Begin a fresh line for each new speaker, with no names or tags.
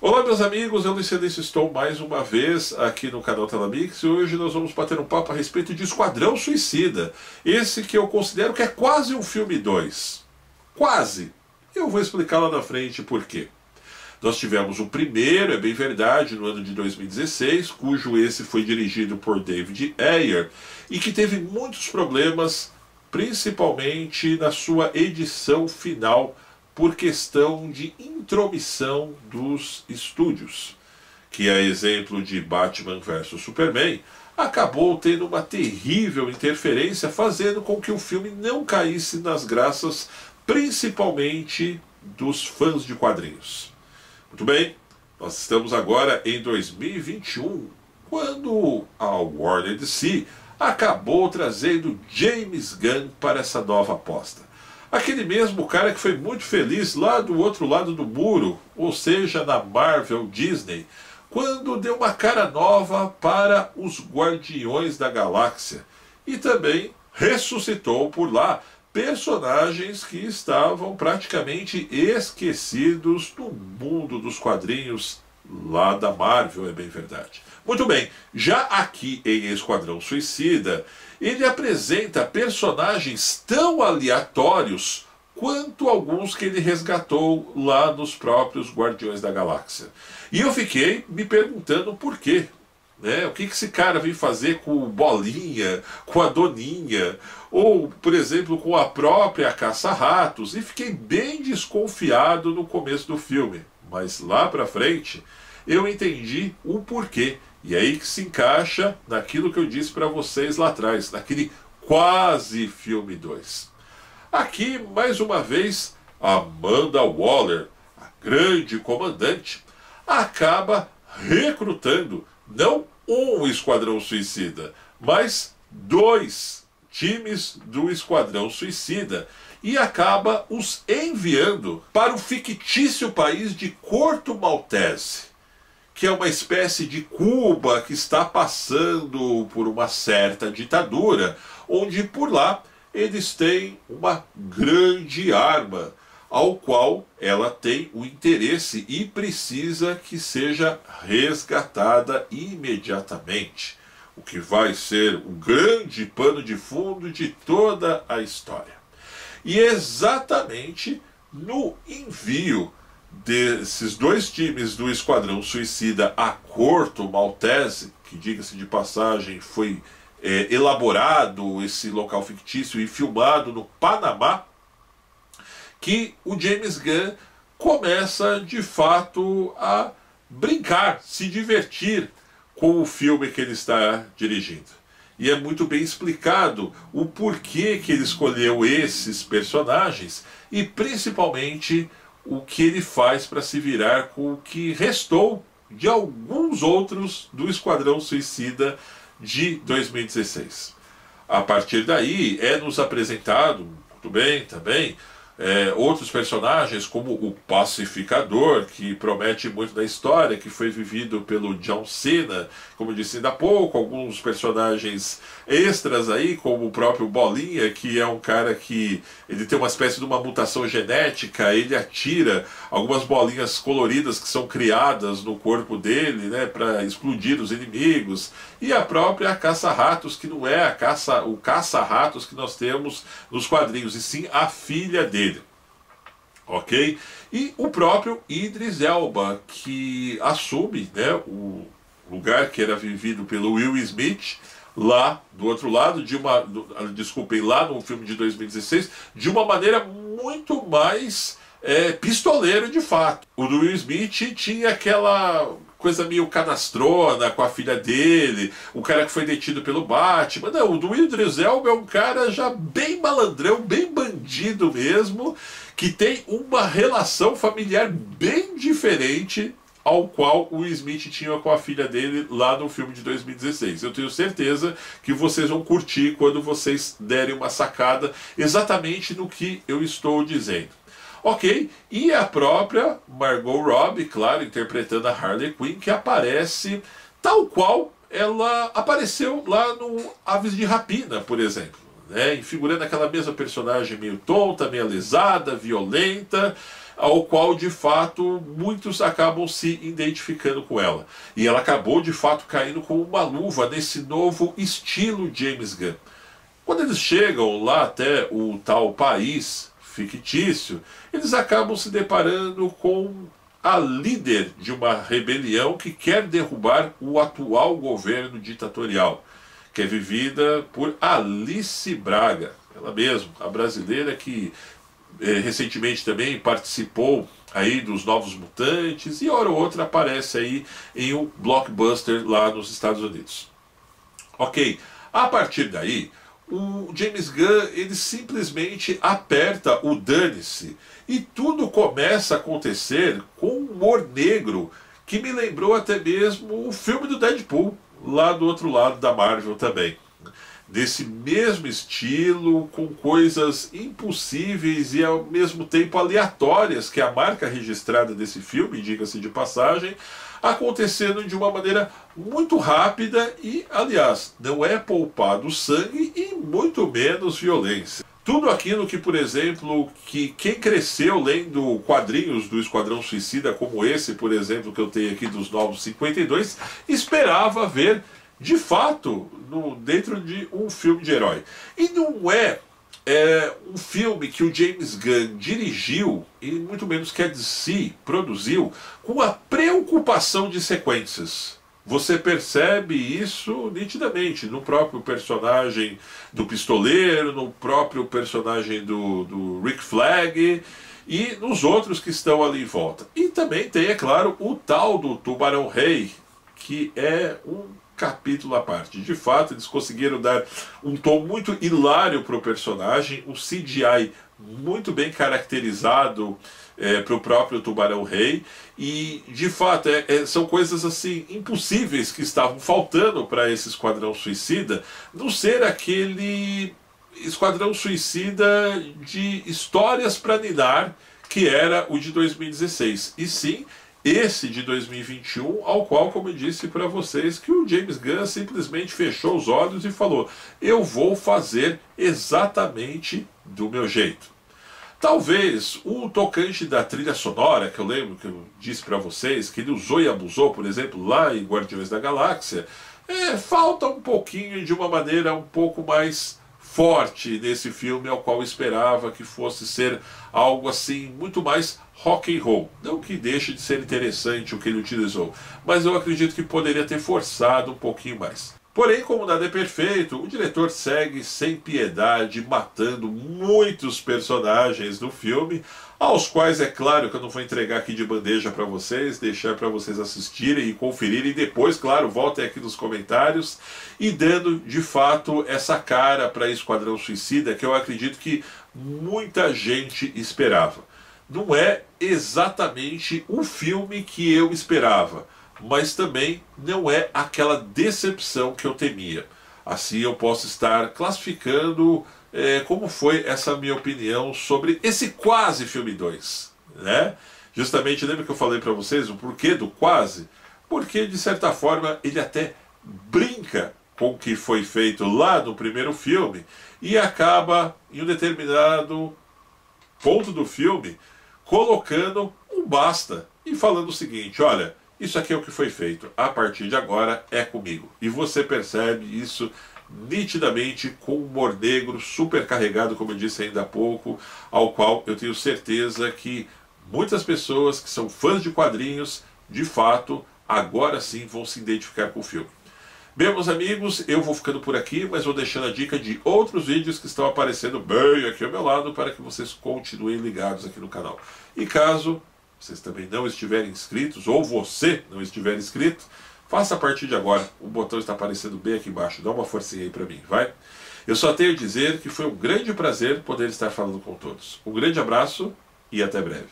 Olá meus amigos, eu Luiz Silêncio, estou mais uma vez aqui no canal Telamix e hoje nós vamos bater um papo a respeito de Esquadrão Suicida. Esse que eu considero que é quase um filme 2. Quase! Eu vou explicar lá na frente por quê. Nós tivemos o primeiro, é bem verdade, no ano de 2016, cujo esse foi dirigido por David Ayer e que teve muitos problemas, principalmente na sua edição final, por questão de intromissão dos estúdios, que a exemplo de Batman vs Superman, acabou tendo uma terrível interferência, fazendo com que o filme não caísse nas graças, principalmente dos fãs de quadrinhos. Muito bem, nós estamos agora em 2021, quando a Warner DC acabou trazendo James Gunn para essa nova aposta. Aquele mesmo cara que foi muito feliz lá do outro lado do muro, ou seja, na Marvel Disney, quando deu uma cara nova para os Guardiões da Galáxia. E também ressuscitou por lá personagens que estavam praticamente esquecidos no mundo dos quadrinhos lá da Marvel, é bem verdade. Muito bem, já aqui em Esquadrão Suicida, ele apresenta personagens tão aleatórios quanto alguns que ele resgatou lá nos próprios Guardiões da Galáxia. E eu fiquei me perguntando por quê. O que esse cara vem fazer com o Bolinha, com a Doninha, ou, por exemplo, com a própria Caça-Ratos, e fiquei bem desconfiado no começo do filme. Mas lá pra frente, eu entendi o porquê. E aí que se encaixa naquilo que eu disse para vocês lá atrás, naquele quase filme 2. Aqui, mais uma vez, Amanda Waller, a grande comandante, acaba recrutando não um Esquadrão Suicida, mas 2 times do Esquadrão Suicida e acaba os enviando para o fictício país de Corto Maltese, que é uma espécie de Cuba que está passando por uma certa ditadura, onde por lá eles têm uma grande arma, ao qual ela tem o interesse e precisa que seja resgatada imediatamente, o que vai ser o grande pano de fundo de toda a história. E exatamente no envio desses 2 times do Esquadrão Suicida a Corto Maltese, que, diga-se de passagem, foi elaborado esse local fictício e filmado no Panamá, que o James Gunn começa de fato a brincar, se divertir com o filme que ele está dirigindo. E é muito bem explicado o porquê que ele escolheu esses personagens e principalmente o que ele faz para se virar com o que restou de alguns outros do Esquadrão Suicida de 2016. A partir daí é nos apresentado, muito bem também, outros personagens como o Pacificador, que promete muito da história, que foi vivido pelo John Cena, como eu disse ainda há pouco, alguns personagens extras aí, como o próprio Bolinha, que é um cara que ele tem uma espécie de uma mutação genética, ele atira algumas bolinhas coloridas que são criadas no corpo dele, para explodir os inimigos, e a própria Caça-Ratos, que não é o Caça-Ratos que nós temos nos quadrinhos, e sim a filha dele. Ok? E o próprio Idris Elba, que assume o lugar que era vivido pelo Will Smith, lá do outro lado, desculpem, lá no filme de 2016, de uma maneira muito mais pistoleira de fato. O do Will Smith tinha aquela coisa meio canastrona com a filha dele, o cara que foi detido pelo Batman. Não, o do Idris Elba é um cara já bem malandrão, bem bandido mesmo, que tem uma relação familiar bem diferente ao qual o Smith tinha com a filha dele lá no filme de 2016. Eu tenho certeza que vocês vão curtir quando vocês derem uma sacada exatamente no que eu estou dizendo. Ok? E a própria Margot Robbie, claro, interpretando a Harley Quinn, que aparece tal qual ela apareceu lá no Aves de Rapina, por exemplo. Figurando aquela mesma personagem meio tonta, meio lesada, violenta, ao qual de fato muitos acabam se identificando com ela. E ela acabou de fato caindo como uma luva nesse novo estilo James Gunn. Quando eles chegam lá até o tal país fictício, eles acabam se deparando com a líder de uma rebelião que quer derrubar o atual governo ditatorial, que é vivida por Alice Braga, ela mesma, a brasileira que recentemente também participou aí dos Novos Mutantes e hora ou outra aparece aí em um blockbuster lá nos Estados Unidos. Ok, a partir daí o James Gunn ele simplesmente aperta o dane-se e tudo começa a acontecer com um humor negro que me lembrou até mesmo o filme do Deadpool lá do outro lado da Marvel também. Desse mesmo estilo, com coisas impossíveis e ao mesmo tempo aleatórias, que é a marca registrada desse filme, diga-se de passagem, acontecendo de uma maneira muito rápida e, aliás, não é poupado sangue e muito menos violência. Tudo aquilo que, por exemplo, que quem cresceu lendo quadrinhos do Esquadrão Suicida, como esse, por exemplo, que eu tenho aqui dos Novos 52, esperava ver de fato dentro de um filme de herói. E não é um filme que o James Gunn dirigiu, e muito menos que a DC produziu, com a preocupação de sequências. Você percebe isso nitidamente no próprio personagem do Pistoleiro, no próprio personagem do Rick Flag e nos outros que estão ali em volta. E também tem, é claro, o tal do Tubarão Rei, que é um capítulo à parte. De fato, eles conseguiram dar um tom muito hilário para o personagem, um CGI muito bem caracterizado para o próprio Tubarão Rei, e de fato são coisas assim impossíveis que estavam faltando para esse Esquadrão Suicida, não ser aquele Esquadrão Suicida de histórias para ninar que era o de 2016, e sim esse de 2021, ao qual, como eu disse para vocês, que o James Gunn simplesmente fechou os olhos e falou: eu vou fazer exatamente do meu jeito. Talvez o tocante da trilha sonora, que eu lembro que eu disse para vocês, que ele usou e abusou, por exemplo, lá em Guardiões da Galáxia, falta um pouquinho de uma maneira um pouco mais forte nesse filme, ao qual eu esperava que fosse ser algo assim, muito mais rock and roll. Não que deixe de ser interessante o que ele utilizou, mas eu acredito que poderia ter forçado um pouquinho mais. Porém, como nada é perfeito, o diretor segue sem piedade, matando muitos personagens do filme, aos quais é claro que eu não vou entregar aqui de bandeja para vocês, deixar para vocês assistirem e conferirem, e depois, claro, voltem aqui nos comentários, e dando de fato essa cara para Esquadrão Suicida, que eu acredito que muita gente esperava. Não é exatamente o filme que eu esperava, mas também não é aquela decepção que eu temia. Assim eu posso estar classificando como foi essa minha opinião sobre esse quase filme 2, né? Justamente, lembra que eu falei para vocês o porquê do quase? Porque, de certa forma, ele até brinca com o que foi feito lá no primeiro filme e acaba, em um determinado ponto do filme, colocando um basta e falando o seguinte: olha, isso aqui é o que foi feito, a partir de agora é comigo. E você percebe isso nitidamente com humor negro, super carregado, como eu disse ainda há pouco, ao qual eu tenho certeza que muitas pessoas que são fãs de quadrinhos, de fato, agora sim vão se identificar com o filme. Bem, meus amigos, eu vou ficando por aqui, mas vou deixando a dica de outros vídeos que estão aparecendo bem aqui ao meu lado para que vocês continuem ligados aqui no canal. E caso vocês também não estiverem inscritos, ou você não estiver inscrito, faça a partir de agora. O botão está aparecendo bem aqui embaixo. Dá uma forcinha aí para mim, vai? Eu só tenho a dizer que foi um grande prazer poder estar falando com todos. Um grande abraço e até breve.